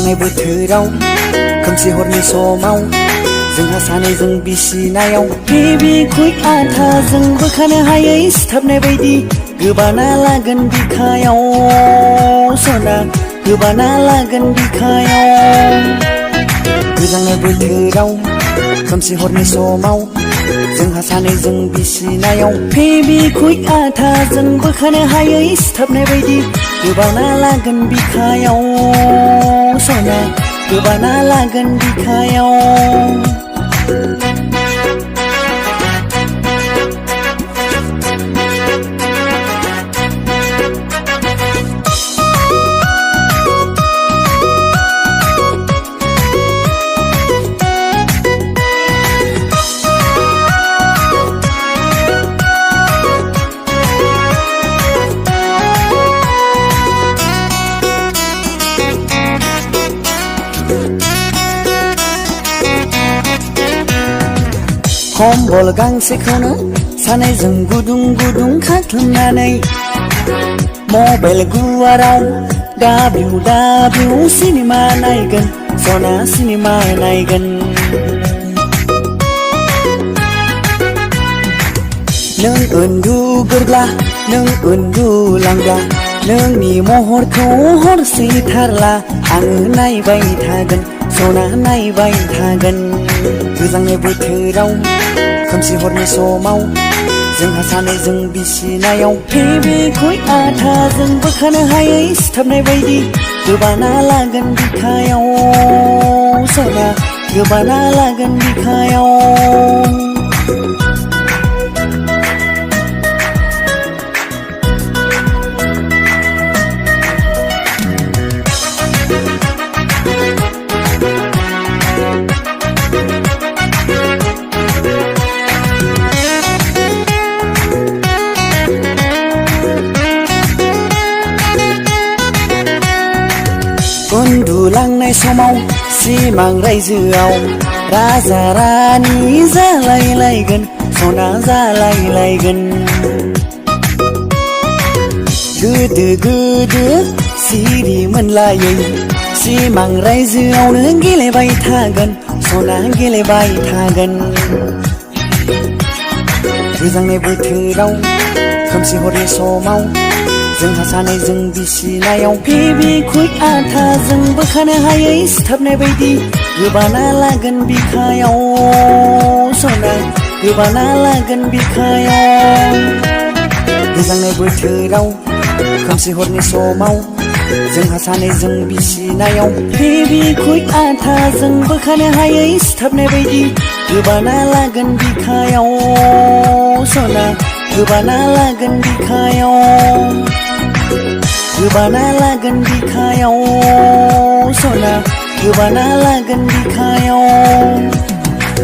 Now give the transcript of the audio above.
गोजांनाय बोथोराव खोमसि हरनि समाव जोंहा सानैजों बिसिनायाव बिखुइ आथाजों बोखानो हायै सिथाबनाय बायदि गोबाना लागोन बिखायाव सना गोबाना लागोन बिखायाव गोजांनाय बोथोराव खोमसि हरनि समाव जोंहा सानैजों बिसिनायाव बिखुइ आथाजों बोखानो हायै सिथाबनाय बायदि गोबाना लागोन बिखायाव सना गोबाना लागोन बिखायाव कम्बल गांसेखौनो सानैजों गुदुं गुदुं खाथुमनानै मबाइल गुवाराव WW सिनेमा नायगोन सना सिनेमा नायगोन नों उन्दुगोरब्ला नों उन्दुलांब्ला नोंनि महरखौ हरसे थारला आङो नायबाय थागोन सना नायबाय थागोन गोजांनाय बोथोराव खोमसि हरनि समाव जोंहा सानैजों बिसिनायाव बिखुइ आथाजों बोखानो हायै सिथाबनाय बायदि गोबाना लागोन बिखायाव सना गोबाना लागोन बिखायाव उन्दुलांनाय समाव सिमां रायजोआव राजा रानि जालायलायगोन सना जालायलायगोन गोदो गोदो सिरि मोनलायै सिमां रायजोआवनो गेलेबाय थागोन सना गेलेबाय थागोन गोजांनाय बोथोराव खोमसि हरनि समाव जोंहा सानैजों बिसिनायाव बिखुइ आथाजों बोखानो हायै सिथाबनाय बायदि गोबाना लागोन बिखायाव सना गोबाना लागोन बिखायाव गोजांनाय बोथोराव खोमसि हरनि समाव जोंहा सानैजों बिसिनायाव बिखुइ आथाजों बोखानो हायै सिथाबनाय बायदि गोबाना लागोन बिखायाव सना गोबाना लागोन बिखायाव गोबाना लागोन बिखायाव सना गोबाना लागोन बिखायाव